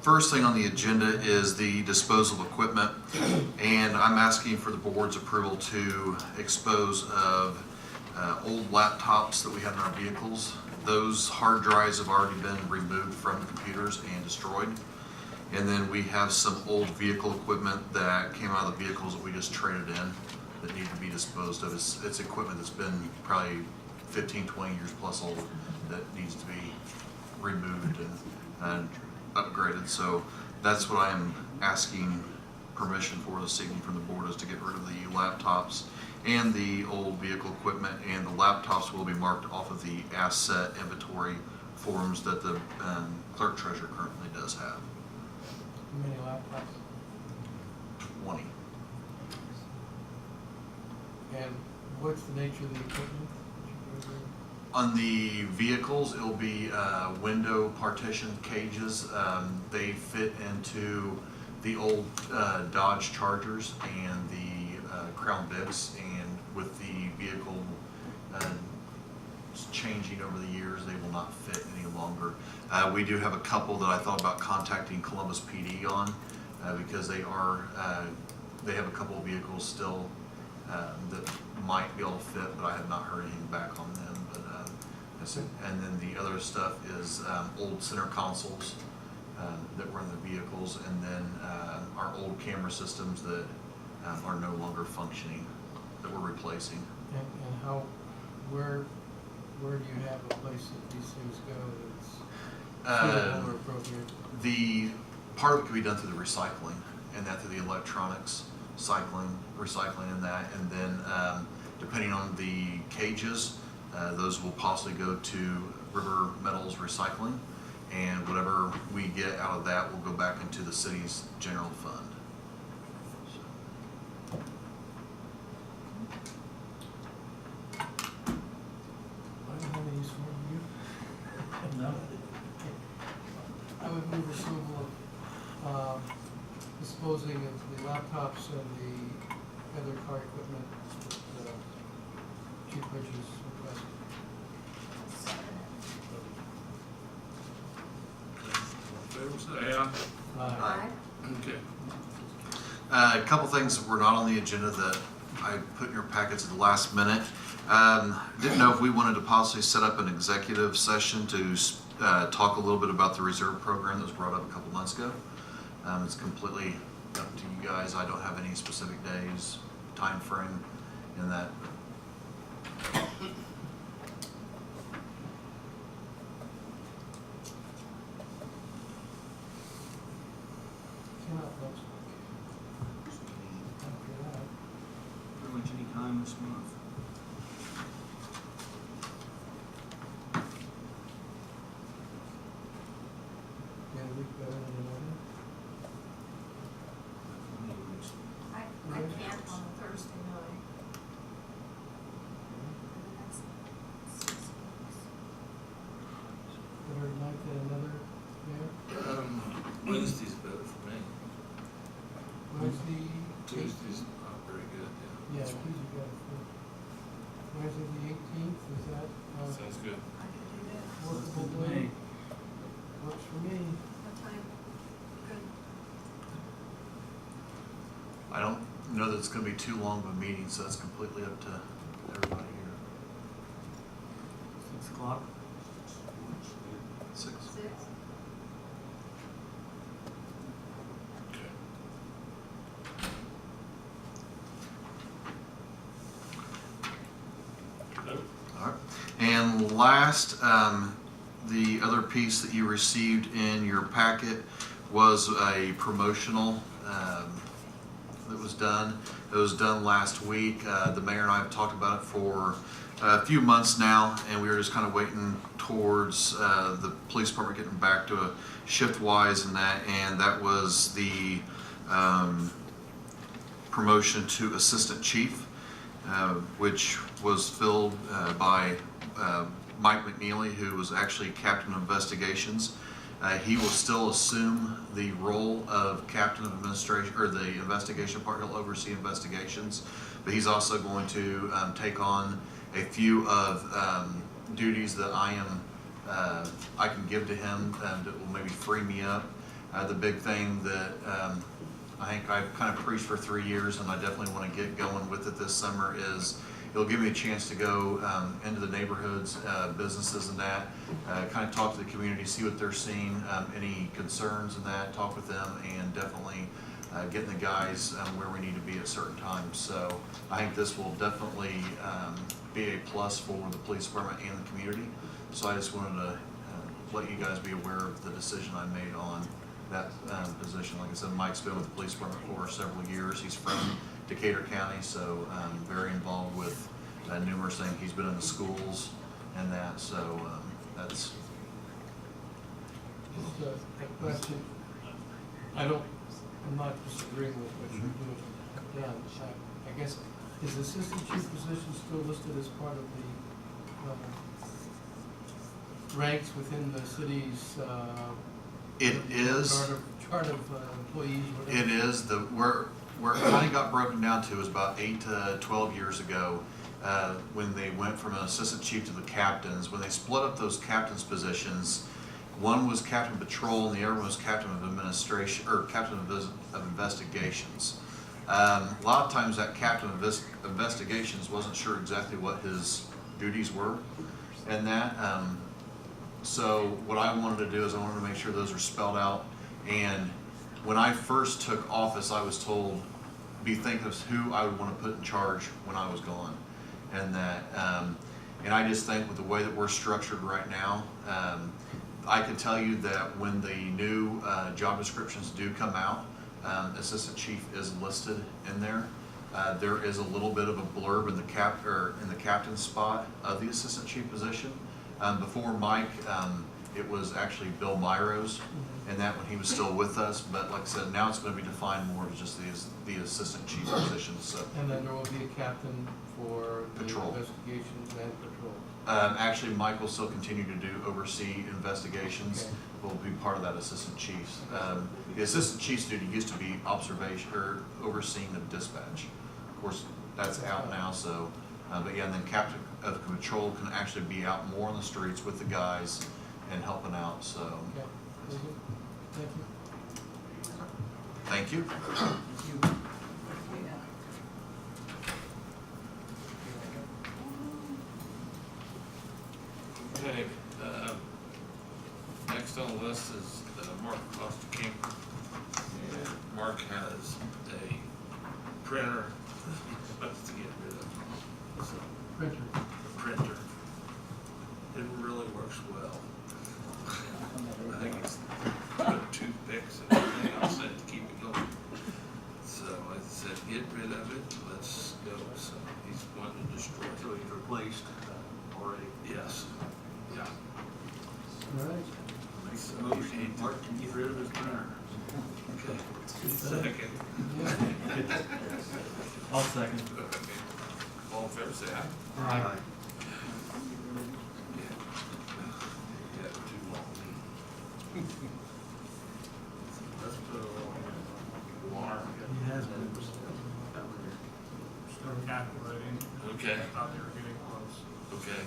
First thing on the agenda is the disposal of equipment, and I'm asking for the board's approval to expose of old laptops that we have in our vehicles. Those hard drives have already been removed from the computers and destroyed. And then we have some old vehicle equipment that came out of the vehicles that we just traded in that need to be disposed of. It's equipment that's been probably 15, 20 years plus old that needs to be removed and upgraded. So that's what I'm asking permission for this evening from the board, is to get rid of the laptops and the old vehicle equipment, and the laptops will be marked off of the asset inventory forms that the clerk treasurer currently does have. How many laptops? 20. And what's the nature of the equipment? On the vehicles, it'll be window partition cages. They fit into the old Dodge Chargers and the Crown Vics, and with the vehicle changing over the years, they will not fit any longer. We do have a couple that I thought about contacting Columbus PD on because they have a couple of vehicles still that might be able to fit, but I have not heard anything back on them. But and then the other stuff is old center consoles that were in the vehicles, and then our old camera systems that are no longer functioning that we're replacing. And how, where do you have a place that these things go that's suitable or appropriate? The part of it can be done through the recycling, and that through the electronics recycling and that, and then depending on the cages, those will possibly go to River Metals Recycling, and whatever we get out of that will go back into the city's general fund. I don't have any use for you. No. I would move approval of disposing of the laptops and the other car equipment that Chief Bridges requested. Favor say aye. Aye. Okay. A couple things that were not on the agenda that I put in your packets at the last minute. Didn't know if we wanted to possibly set up an executive session to talk a little bit about the reserve program that was brought up a couple months ago. It's completely up to you guys. I don't have any specific days, time frame in that. Cannot next week. After that, Pretty much any time this month. yeah, a week better than another. I can't on a Thursday night. That's 6 weeks. Better night than another, yeah? Wednesday's better for me. Wednesday. Tuesday's not very good, Yeah, yeah. Tuesday got it full. Wednesday the 18th, is that, Sounds good. I could do that. workable Good to day? me. Works for me. What time? Good. I don't know that it's going to be too long of a meeting, so that's completely up to everybody here. 6 o'clock. 6. 6? All right. And last, the other piece that you received in your packet was a promotional that was done. It was done last week. The mayor and I have talked about it for a few months now, and we were just kind of waiting towards the police department getting back to a shift-wise and that was the promotion to assistant chief, which was filled by Mike McNeely, who was actually captain of investigations. He will still assume the role of captain of administration, or the investigation part. He'll oversee investigations, but he's also going to take on a few of duties that I am I can give to him that will maybe free me up. The big thing that I think I've kind of preached for 3 years, and I definitely want to get going with it this summer, is it'll give me a chance to go into the neighborhoods, businesses and that, kind of talk to the community, see what they're seeing, any concerns and that, talk with them, and definitely getting the guys where we need to be at certain times. So I think this will definitely be a plus for the police department and the community. So I just wanted to let you guys be aware of the decision I made on that position. Like I said, Mike's been with the police department for several years. He's from Decatur County, so very involved with numerous things. He's been in the schools and that, so that's. Just a question. I'm not disagreeing with what you're doing. I guess, is the assistant chief position still listed as part of the ranks within the city's It is. chart of employees? Whatever? It is. Where it kind of got broken down to is about 8 to 12 years ago, when they went from an assistant chief to the captains. When they split up those captains positions, one was captain of patrol and the other one was captain of administration, or captain of investigations. A lot of times that captain of investigations wasn't sure exactly what his duties were, and that. So what I wanted to do is I wanted to make sure those are spelled out. And when I first took office, I was told, be thinking of who I would want to put in charge when I was gone. And that, and I just think with the way that we're structured right now, I can tell you that when the new job descriptions do come out, assistant chief is listed in there. There is a little bit of a blurb in the captain's spot of the assistant chief position. Before Mike, it was actually Bill Myros, and that when he was still with us. But like I said, now it's going to be defined more as just the assistant chief position. So. And then there will be a captain for the Patrol. investigations and patrol. Actually, Mike will still continue to oversee investigations. Okay. Will be part of that assistant chief's. The assistant chief's duty used to be observation or overseeing of dispatch. Of course, that's out now. So, but yeah, and then captain of patrol can actually be out more on the streets with the guys and helping out. So, Okay, very good. Thank thank you. you. Okay, next on the list is Mark Costa Camper. And Mark has a printer he's supposed to get rid of. So, Printer. a printer. It really works well. I think it's put toothpicks and everything else in to keep it going. So I said, get rid of it, let's go. So he's wanting to destroy it. So he's replaced already. Yes, yeah. All right. Make the motion, Mark can get rid of his printer. Okay. Second. Yeah. I'll second. All in favor, say aye. Aye. Yeah, too long. Let's put it on water. He has been. Still calculating. Okay, I thought they were getting close. okay.